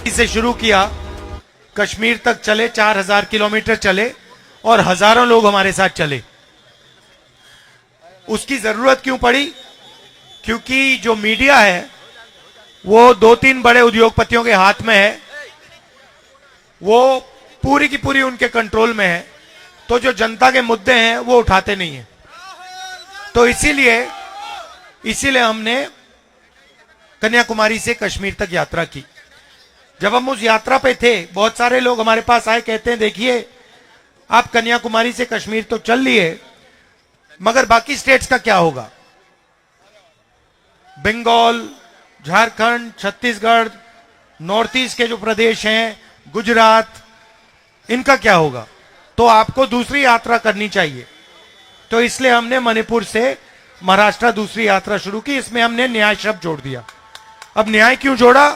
से शुरू किया, कश्मीर तक चले, 4000 किलोमीटर चले और हजारों लोग हमारे साथ चले। उसकी जरूरत क्यों पड़ी? क्योंकि जो मीडिया है वो 2-3 बड़े उद्योगपतियों के हाथ में है, वो पूरी की पूरी उनके कंट्रोल में है, तो जो जनता के मुद्दे हैं वो उठाते नहीं है। तो इसीलिए हमने कन्याकुमारी से कश्मीर तक यात्रा की। जब हम उस यात्रा पे थे, बहुत सारे लोग हमारे पास आए, कहते हैं देखिए आप कन्याकुमारी से कश्मीर तो चल लिए, मगर बाकी स्टेट्स का क्या होगा? बंगाल, झारखंड, छत्तीसगढ़, नॉर्थ ईस्ट के जो प्रदेश हैं, गुजरात, इनका क्या होगा? तो आपको दूसरी यात्रा करनी चाहिए। तो इसलिए हमने मणिपुर से महाराष्ट्र दूसरी यात्रा शुरू की। इसमें हमने न्याय शब्द जोड़ दिया। अब न्याय क्यों जोड़ा?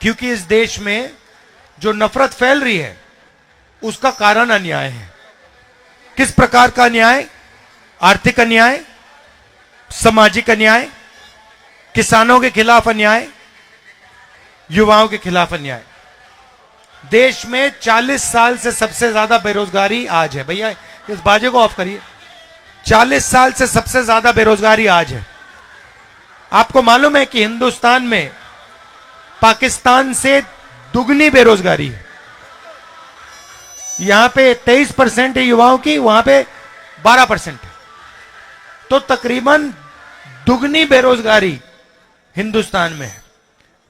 क्योंकि इस देश में जो नफरत फैल रही है उसका कारण अन्याय है। किस प्रकार का अन्याय? आर्थिक अन्याय, सामाजिक अन्याय, किसानों के खिलाफ अन्याय, युवाओं के खिलाफ अन्याय। देश में 40 साल से सबसे ज्यादा बेरोजगारी आज है। भैया इस बाजे को ऑफ करिए। 40 साल से सबसे ज्यादा बेरोजगारी आज है। आपको मालूम है कि हिंदुस्तान में पाकिस्तान से दुगनी बेरोजगारी है। यहां पे 23% है युवाओं की, वहां पे 12% है। तो तकरीबन दुगनी बेरोजगारी हिंदुस्तान में है।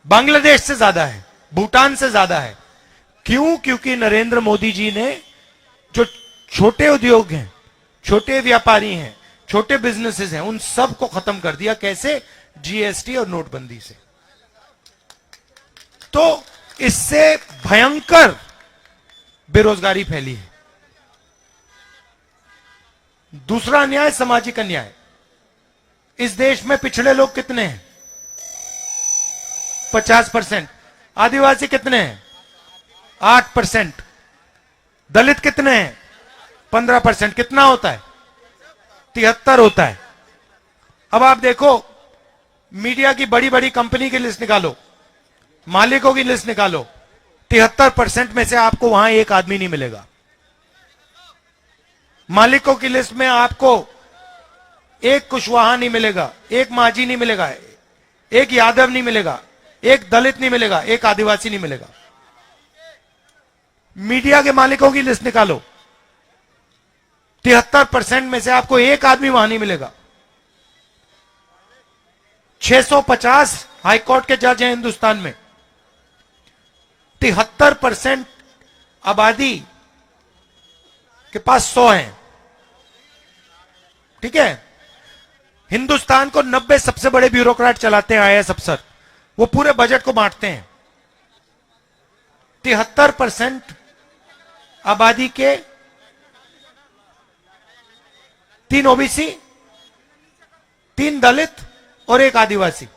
बांग्लादेश से ज्यादा है, भूटान से ज्यादा है। क्यों? क्योंकि नरेंद्र मोदी जी ने जो छोटे उद्योग हैं, छोटे व्यापारी हैं, छोटे बिजनेसेस हैं, उन सब को खत्म कर दिया। कैसे? जीएसटी और नोटबंदी से। तो इससे भयंकर बेरोजगारी फैली है। दूसरा अन्याय सामाजिक अन्याय। इस देश में पिछड़े लोग कितने हैं? 50%। आदिवासी कितने हैं? 8%। दलित कितने हैं? 15%। कितना होता है? 73 होता है। अब आप देखो, मीडिया की बड़ी बड़ी कंपनी की लिस्ट निकालो, मालिकों की लिस्ट निकालो, 73% में से आपको वहां एक आदमी नहीं मिलेगा। मालिकों की लिस्ट में आपको एक कुशवाहा नहीं मिलेगा, एक माझी नहीं मिलेगा, एक यादव नहीं मिलेगा, एक दलित नहीं मिलेगा, एक आदिवासी नहीं मिलेगा। मीडिया के मालिकों की लिस्ट निकालो, 73% में से आपको एक आदमी वहां नहीं मिलेगा। 650 हाईकोर्ट के जज हैं हिंदुस्तान में। 73% आबादी के पास 100 हैं। ठीक है? हिंदुस्तान को 90 सबसे बड़े ब्यूरोक्रेट चलाते हैं, आईएएस अफसर। वो पूरे बजट को बांटते हैं। 73% आबादी के 3 ओबीसी, 3 दलित और 1 आदिवासी।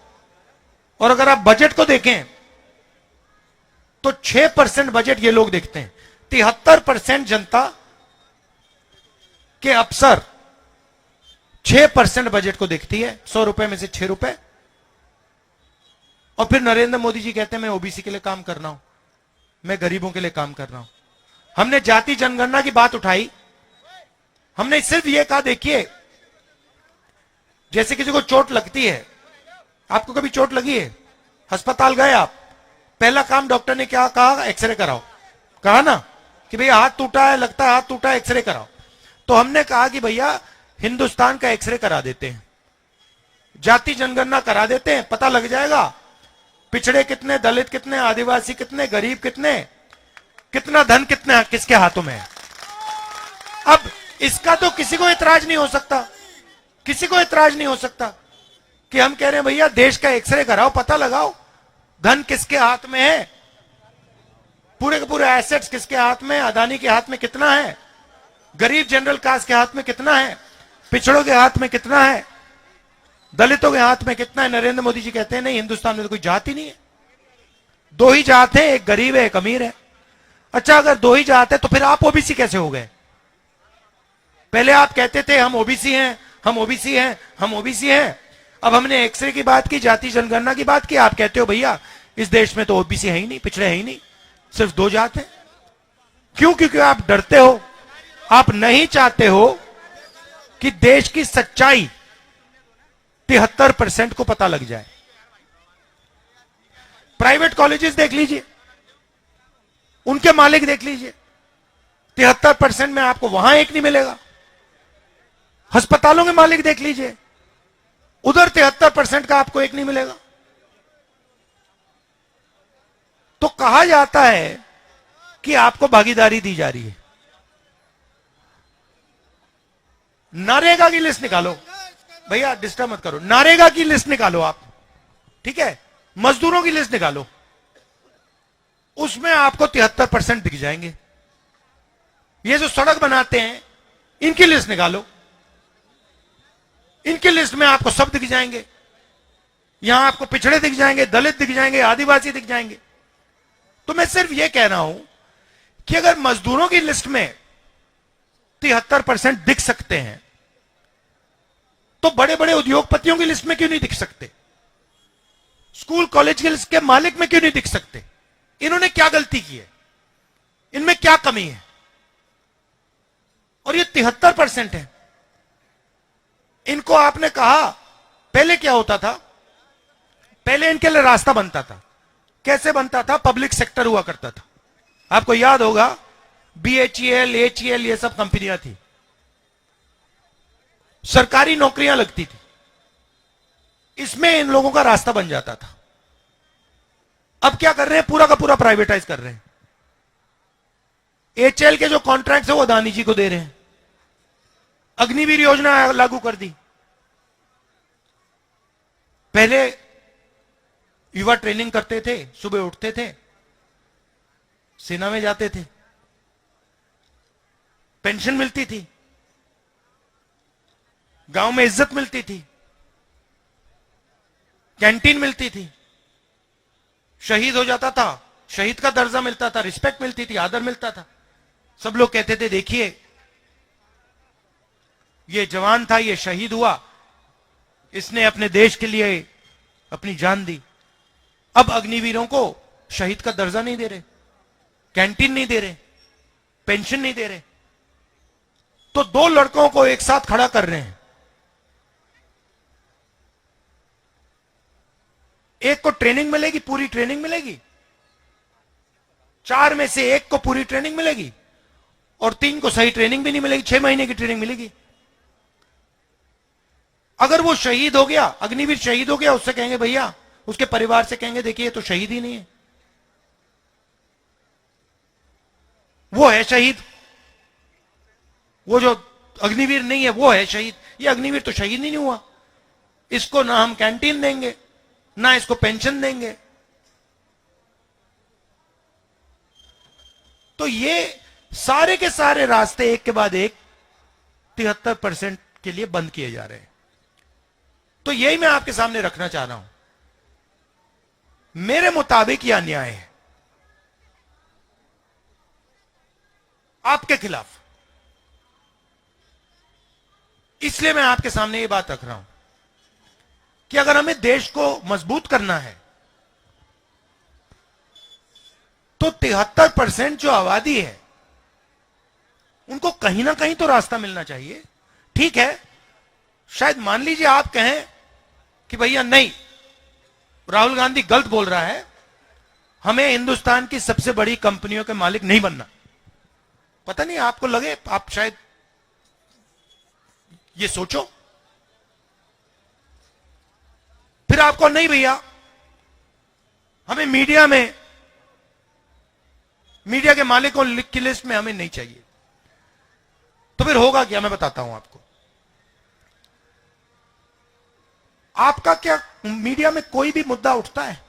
और अगर आप बजट को देखें तो 6% बजट ये लोग देखते हैं। 73% जनता के अफसर 6% बजट को देखती है, 100 रुपए में से 6 रुपए। और फिर नरेंद्र मोदी जी कहते हैं मैं ओबीसी के लिए काम कर रहा हूं, मैं गरीबों के लिए काम कर रहा हूं। हमने जाति जनगणना की बात उठाई। हमने सिर्फ ये कहा, देखिए जैसे किसी को चोट लगती है, आपको कभी चोट लगी है, अस्पताल गए आप, पहला काम डॉक्टर ने क्या कहा? एक्सरे कराओ। कहा ना कि भैया हाथ टूटा है, लगता है हाथ टूटा है, एक्सरे कराओ। तो हमने कहा कि भैया हिंदुस्तान का एक्सरे करा देते हैं, जाति जनगणना करा देते हैं, पता लग जाएगा पिछड़े कितने, दलित कितने, आदिवासी कितने, गरीब कितने, कितना धन कितने किसके हाथों में है। अब इसका तो किसी को इतराज नहीं हो सकता, किसी को इतराज नहीं हो सकता कि हम कह रहे हैं भैया देश का एक्सरे कराओ, पता लगाओ धन किसके हाथ में है, पूरे के पूरे एसेट्स किसके हाथ में, अदानी के हाथ में कितना है, गरीब जनरल कास्ट के हाथ में कितना है, पिछड़ों के हाथ में कितना है, दलितों के हाथ में कितना है। नरेंद्र मोदी जी कहते हैं नहीं, हिंदुस्तान में तो कोई जात ही नहीं है, 2 ही जात है, एक गरीब है, एक अमीर है। अच्छा, अगर 2 ही जात है तो फिर आप ओबीसी कैसे हो गए? पहले आप कहते थे हम ओबीसी हैं, हम ओबीसी हैं, हम ओबीसी हैं। अब हमने एक्सरे की बात की, जाति जनगणना की बात की, आप कहते हो भैया इस देश में तो ओबीसी है ही नहीं, पिछड़े है ही नहीं, सिर्फ 2 जात हैं। क्यों? क्योंकि आप डरते हो, आप नहीं चाहते हो कि देश की सच्चाई 73% को पता लग जाए। प्राइवेट कॉलेजेस देख लीजिए, उनके मालिक देख लीजिए, 73% में आपको वहां एक नहीं मिलेगा। अस्पतालों के मालिक देख लीजिए, उधर 73% का आपको एक नहीं मिलेगा। तो कहा जाता है कि आपको भागीदारी दी जा रही है। नरेगा की लिस्ट निकालो भैया, डिस्टर्ब मत करो, नरेगा की लिस्ट निकालो आप, ठीक है, मजदूरों की लिस्ट निकालो, उसमें आपको 73% दिख जाएंगे। ये जो सड़क बनाते हैं इनकी लिस्ट निकालो, इनकी लिस्ट में आपको सब दिख जाएंगे। यहां आपको पिछड़े दिख जाएंगे, दलित दिख जाएंगे, आदिवासी दिख जाएंगे। तो मैं सिर्फ यह कह रहा हूं कि अगर मजदूरों की लिस्ट में 73% दिख सकते हैं तो बड़े बड़े उद्योगपतियों की लिस्ट में क्यों नहीं दिख सकते? स्कूल कॉलेज की लिस्ट के मालिक में क्यों नहीं दिख सकते? इन्होंने क्या गलती की है? इनमें क्या कमी है? और ये 73% है। इनको आपने कहा, पहले क्या होता था? पहले इनके लिए रास्ता बनता था। कैसे बनता था? पब्लिक सेक्टर हुआ करता था। आपको याद होगा BHEL, HEL ये सब कंपनियां थी, सरकारी नौकरियां लगती थी, इसमें इन लोगों का रास्ता बन जाता था। अब क्या कर रहे हैं? पूरा का पूरा प्राइवेटाइज कर रहे हैं। HL के जो कॉन्ट्रैक्ट है वो अदानी जी को दे रहे हैं। अग्निवीर योजना लागू कर दी। पहले युवा ट्रेनिंग करते थे, सुबह उठते थे, सेना में जाते थे, पेंशन मिलती थी, गांव में इज्जत मिलती थी, कैंटीन मिलती थी, शहीद हो जाता था, शहीद का दर्जा मिलता था, रिस्पेक्ट मिलती थी, आदर मिलता था। सब लोग कहते थे देखिए ये जवान था, ये शहीद हुआ, इसने अपने देश के लिए अपनी जान दी। अब अग्निवीरों को शहीद का दर्जा नहीं दे रहे, कैंटीन नहीं दे रहे, पेंशन नहीं दे रहे। तो 2 लड़कों को एक साथ खड़ा कर रहे हैं। एक को ट्रेनिंग मिलेगी, पूरी ट्रेनिंग मिलेगी, 4 में से 1 को पूरी ट्रेनिंग मिलेगी और 3 को सही ट्रेनिंग भी नहीं मिलेगी, 6 महीने की ट्रेनिंग मिलेगी। अगर वो शहीद हो गया, अग्निवीर शहीद हो गया, उससे कहेंगे भैया, उसके परिवार से कहेंगे देखिए ये तो शहीद ही नहीं है, वो है शहीद, वो जो अग्निवीर नहीं है वो है शहीद। ये अग्निवीर तो शहीद ही नहीं हुआ, इसको ना हम कैंटीन देंगे, ना इसको पेंशन देंगे। तो ये सारे के सारे रास्ते एक के बाद एक 73% के लिए बंद किए जा रहे हैं। तो यही मैं आपके सामने रखना चाह रहा हूं। मेरे मुताबिक यह अन्याय है, आपके खिलाफ। इसलिए मैं आपके सामने यह बात रख रहा हूं कि अगर हमें देश को मजबूत करना है तो 73% जो आबादी है उनको कहीं ना कहीं तो रास्ता मिलना चाहिए। ठीक है, शायद मान लीजिए आप कहें कि भैया नहीं, राहुल गांधी गलत बोल रहा है, हमें हिंदुस्तान की सबसे बड़ी कंपनियों के मालिक नहीं बनना। पता नहीं आपको लगे, आप शायद ये सोचो, फिर आपको नहीं भैया हमें मीडिया के मालिकों की लिस्ट में हमें नहीं चाहिए। तो फिर होगा क्या, मैं बताता हूं आपको। आपका क्या मीडिया में कोई भी मुद्दा उठता है?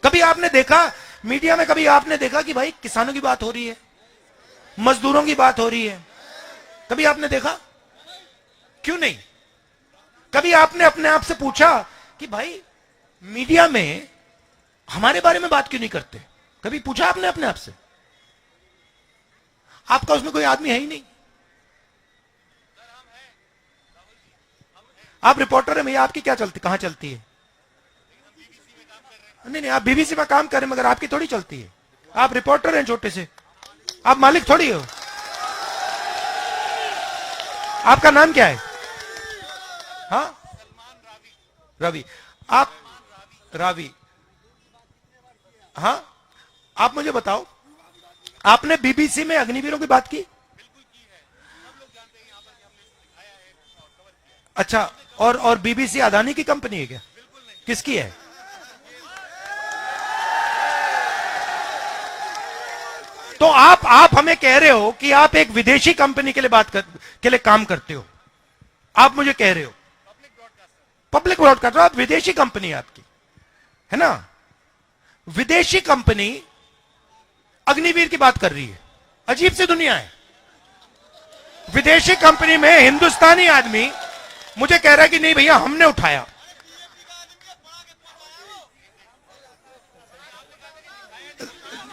कभी आपने देखा मीडिया में, कभी आपने देखा कि भाई किसानों की बात हो रही है, मजदूरों की बात हो रही है? कभी आपने देखा? क्यों नहीं? कभी आपने अपने आप से पूछा कि भाई मीडिया में हमारे बारे में बात क्यों नहीं करते? कभी पूछा आपने अपने आप से? आपका उसमें कोई आदमी है ही नहीं। आप रिपोर्टर है भैया, आपकी क्या चलती, कहां चलती है? नहीं नहीं, आप बीबीसी में काम करें मगर आपकी थोड़ी चलती है। आप रिपोर्टर हैं छोटे से, आप मालिक थोड़ी हो। आपका नाम क्या है? हाँ, रवि। आप रावी, हाँ, आप मुझे बताओ, आपने बीबीसी में अग्निवीरों की बात की? अच्छा, और बीबीसी अदानी की कंपनी है क्या? किसकी है? तो आप हमें कह रहे हो कि आप एक विदेशी कंपनी के लिए के लिए काम करते हो। आप मुझे कह रहे हो पब्लिक ब्रॉडकास्टर, आप विदेशी कंपनी है आपकी, है ना? विदेशी कंपनी अग्निवीर की बात कर रही है। अजीब सी दुनिया है। विदेशी कंपनी में हिंदुस्तानी आदमी मुझे कह रहा है कि नहीं भैया हमने उठाया।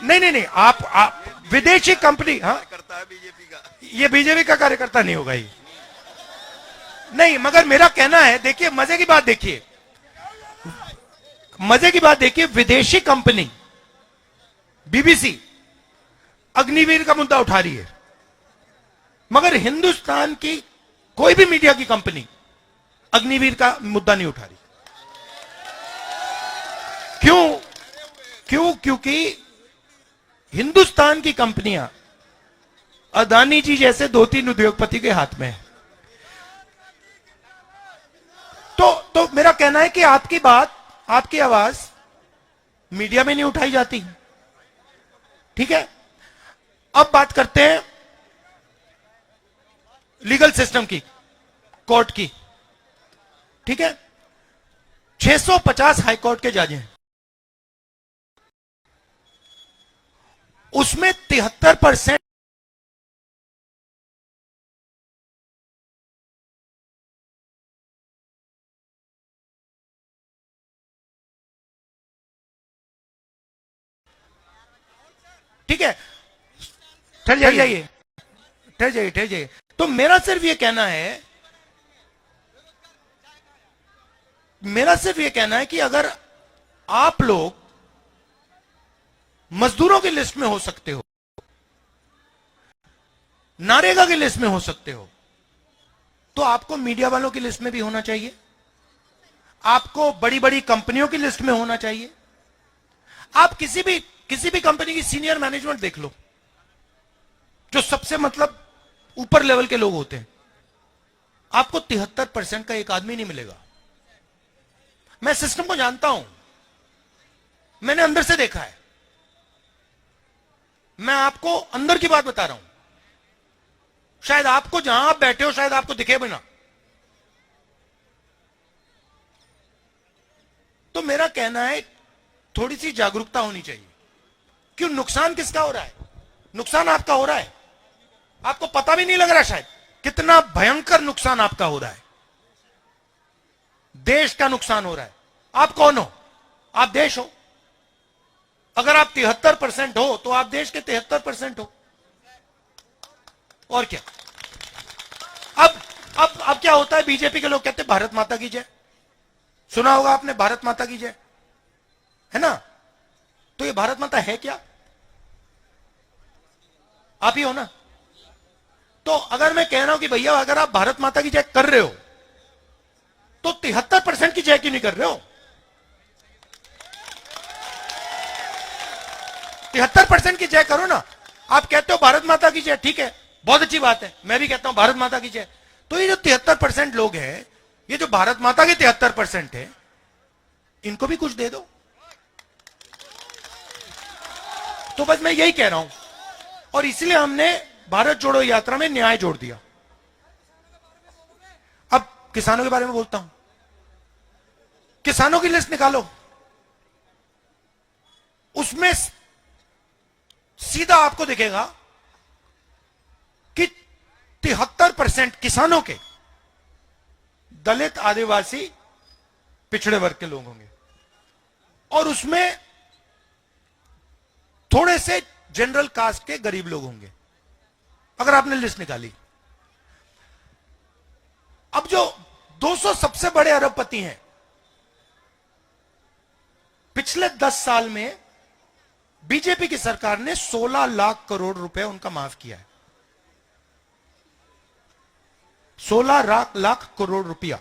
नहीं नहीं नहीं, आप विदेशी कंपनी, हाँ करता है बीजेपी का। ये बीजेपी का कार्यकर्ता नहीं होगा ये। नहीं, मगर मेरा कहना है, देखिए मजे की बात देखिए, मजे की बात देखिए, विदेशी कंपनी बीबीसी अग्निवीर का मुद्दा उठा रही है, मगर हिंदुस्तान की कोई भी मीडिया की कंपनी अग्निवीर का मुद्दा नहीं उठा रही। क्यों? क्योंकि हिंदुस्तान की कंपनियां अदानी जी जैसे 2-3 उद्योगपति के हाथ में है। तो मेरा कहना है कि आपकी बात, आपकी आवाज मीडिया में नहीं उठाई जाती। ठीक है, अब बात करते हैं लीगल सिस्टम की, कोर्ट की। ठीक है, 650 हाईकोर्ट के जज हैं, उसमें 73% ठीक है, ठहर जाइए, ठहर जाइए, ठहर जाइए। तो मेरा सिर्फ ये कहना है, मेरा सिर्फ ये कहना है कि अगर आप लोग मजदूरों की लिस्ट में हो सकते हो, नारेगा की लिस्ट में हो सकते हो, तो आपको मीडिया वालों की लिस्ट में भी होना चाहिए, आपको बड़ी बड़ी कंपनियों की लिस्ट में होना चाहिए। आप किसी भी कंपनी की सीनियर मैनेजमेंट देख लो, जो सबसे मतलब ऊपर लेवल के लोग होते हैं, आपको 73% का एक आदमी नहीं मिलेगा। मैं सिस्टम को जानता हूं, मैंने अंदर से देखा है, मैं आपको अंदर की बात बता रहा हूं। शायद आपको, जहां आप बैठे हो, शायद आपको दिखे भी ना। तो मेरा कहना है थोड़ी सी जागरूकता होनी चाहिए। क्यों? नुकसान किसका हो रहा है? नुकसान आपका हो रहा है, आपको पता भी नहीं लग रहा शायद कितना भयंकर नुकसान आपका हो रहा है। देश का नुकसान हो रहा है। आप कौन हो? आप देश हो। अगर आप 73% हो तो आप देश के 73% हो। और क्या? अब क्या होता है, बीजेपी के लोग कहते हैं भारत माता की जय। सुना होगा आपने, भारत माता की जय, है ना? तो ये भारत माता है क्या? आप ही हो ना? तो अगर मैं कह रहा हूं कि भैया अगर आप भारत माता की जय कर रहे हो तो 73% की जय क्यों नहीं कर रहे हो? 73% की जय करो ना। आप कहते हो भारत माता की जय, ठीक है, बहुत अच्छी बात है, मैं भी कहता हूं भारत माता की जय। तो ये जो 73% लोग हैं, ये जो भारत माता के 73% है, इनको भी कुछ दे दो। तो बस मैं यही कह रहा हूं, और इसलिए हमने भारत जोड़ो यात्रा में न्याय जोड़ दिया। अब किसानों के बारे में बोलता हूं। किसानों की लिस्ट निकालो, उसमें सीधा आपको दिखेगा कि 73% किसानों के दलित, आदिवासी, पिछड़े वर्ग के लोग होंगे, और उसमें थोड़े से जनरल कास्ट के गरीब लोग होंगे, अगर आपने लिस्ट निकाली। अब जो 200 सबसे बड़े अरबपति हैं, पिछले 10 साल में बीजेपी की सरकार ने 16 लाख करोड़ रुपए उनका माफ किया है। 16 लाख करोड़ रुपया।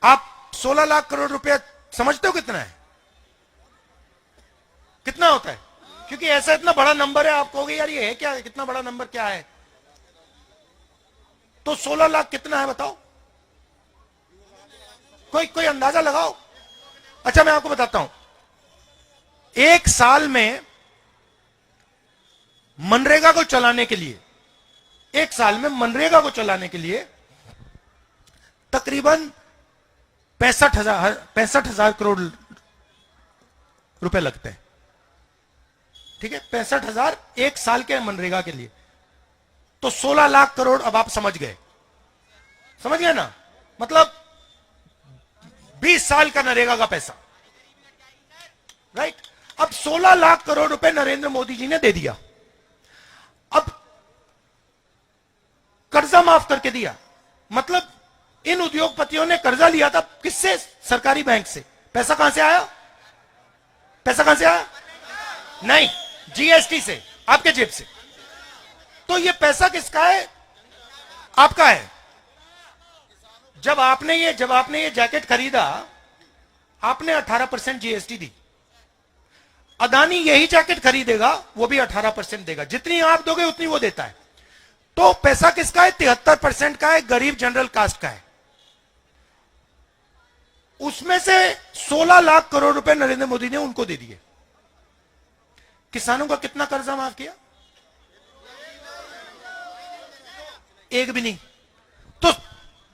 आप 16 लाख करोड़ रुपया समझते हो कितना है? कितना होता है? क्योंकि ऐसा इतना बड़ा नंबर है, आप कहोगे यार ये है क्या, कितना बड़ा नंबर क्या है? तो 16 लाख कितना है बताओ? कोई अंदाजा लगाओ। अच्छा मैं आपको बताता हूं, एक साल में मनरेगा को चलाने के लिए, एक साल में मनरेगा को चलाने के लिए तकरीबन 65,000 करोड़ रुपए लगते हैं। ठीक है, 65,000 एक साल के मनरेगा के लिए। तो 16 लाख करोड़, अब आप समझ गए ना, मतलब 20 साल का नरेगा का पैसा, राइट। अब 16 लाख करोड़ रुपए नरेंद्र मोदी जी ने दे दिया। अब कर्जा माफ करके दिया, मतलब इन उद्योगपतियों ने कर्जा लिया था किससे? सरकारी बैंक से। पैसा कहां से आया? पैसा कहां से आया? नहीं, जीएसटी से, आपके जेब से। तो ये पैसा किसका है? आपका है। जब आपने ये जैकेट खरीदा, आपने 18% जीएसटी दी। अदानी यही जैकेट खरीदेगा, वो भी 18% देगा। जितनी आप दोगे उतनी वो देता है। तो पैसा किसका है? 73% का है, गरीब जनरल कास्ट का है। उसमें से 16 लाख करोड़ रुपए नरेंद्र मोदी ने उनको दे दिए। किसानों का कितना कर्जा माफ किया? एक भी नहीं। तो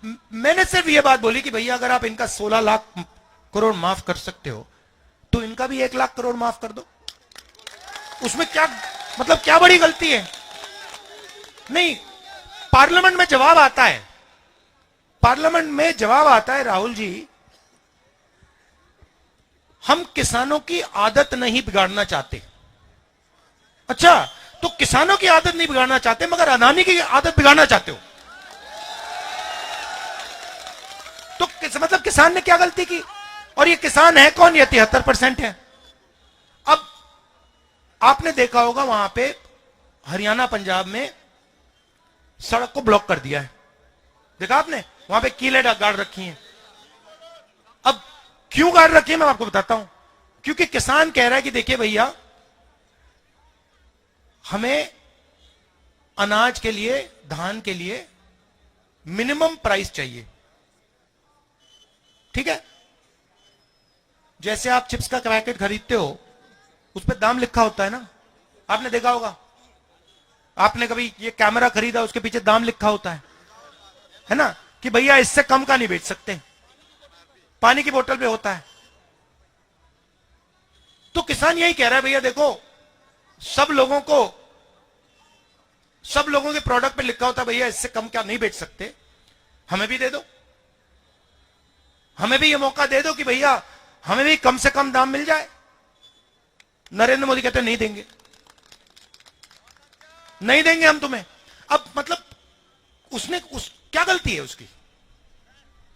मैंने सिर्फ यह बात बोली कि भैया अगर आप इनका 16 लाख करोड़ माफ कर सकते हो तो इनका भी 1 लाख करोड़ माफ कर दो। उसमें क्या मतलब, क्या बड़ी गलती है? नहीं, पार्लियामेंट में जवाब आता है, पार्लियामेंट में जवाब आता है, राहुल जी हम किसानों की आदत नहीं बिगाड़ना चाहते। अच्छा, तो किसानों की आदत नहीं बिगाड़ना चाहते मगर अदानी की आदत बिगाड़ना चाहते हो। तो मतलब किसान ने क्या गलती की? और ये किसान है कौन? ये 73% है। अब आपने देखा होगा वहां पे हरियाणा पंजाब में सड़क को ब्लॉक कर दिया है, देखा आपने? वहां पे कीलें गाड़ रखी हैं। अब क्यों गाड़ रखी है मैं आपको बताता हूं। क्योंकि किसान कह रहा है कि देखिए भैया, हमें अनाज के लिए, धान के लिए मिनिमम प्राइस चाहिए। ठीक है, जैसे आप चिप्स का पैकेट खरीदते हो, उस पर दाम लिखा होता है ना, आपने देखा होगा। आपने कभी ये कैमरा खरीदा, उसके पीछे दाम लिखा होता है ना, कि भैया इससे कम का नहीं बेच सकते। पानी की बोतल पे होता है। तो किसान यही कह रहा है, भैया देखो, सब लोगों के प्रोडक्ट पे लिखा होता है भैया इससे कम क्या नहीं बेच सकते, हमें भी दे दो, हमें भी ये मौका दे दो कि भैया हमें भी कम से कम दाम मिल जाए। नरेंद्र मोदी कहते नहीं देंगे, नहीं देंगे हम तुम्हें। अब मतलब क्या गलती है उसकी?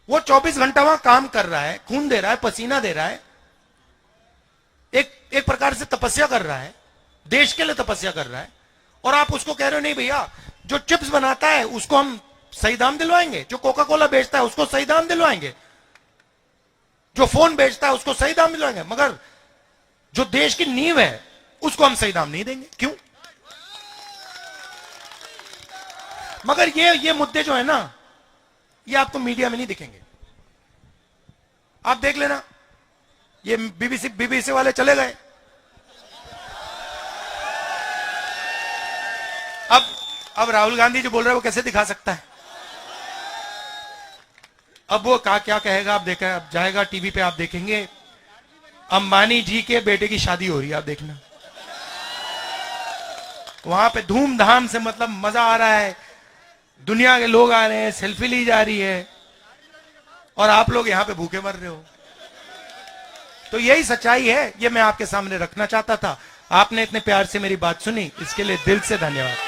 वो 24 घंटा वहां काम कर रहा है, खून दे रहा है, पसीना दे रहा है, एक प्रकार से तपस्या कर रहा है, देश के लिए तपस्या कर रहा है, और आप उसको कह रहे हो नहीं भैया, जो चिप्स बनाता है उसको हम सही दाम दिलवाएंगे, जो कोका कोला बेचता है उसको सही दाम दिलवाएंगे, जो फोन बेचता है उसको सही दाम दिलवाएंगे, मगर जो देश की नींव है उसको हम सही दाम नहीं देंगे। क्यों? मगर ये मुद्दे जो है ना, ये आपको मीडिया में नहीं दिखेंगे। आप देख लेना, ये बीबीसी वाले चले गए। अब राहुल गांधी जो बोल रहा है वो कैसे दिखा सकता है? अब वो क्या कहेगा, आप देखा, अब जाएगा टीवी पे, आप देखेंगे अंबानी जी के बेटे की शादी हो रही है, आप देखना वहां पे धूमधाम से, मतलब मजा आ रहा है, दुनिया के लोग आ रहे हैं, सेल्फी ली जा रही है, और आप लोग यहां पे भूखे मर रहे हो। तो यही सच्चाई है, ये मैं आपके सामने रखना चाहता था। आपने इतने प्यार से मेरी बात सुनी, इसके लिए दिल से धन्यवाद।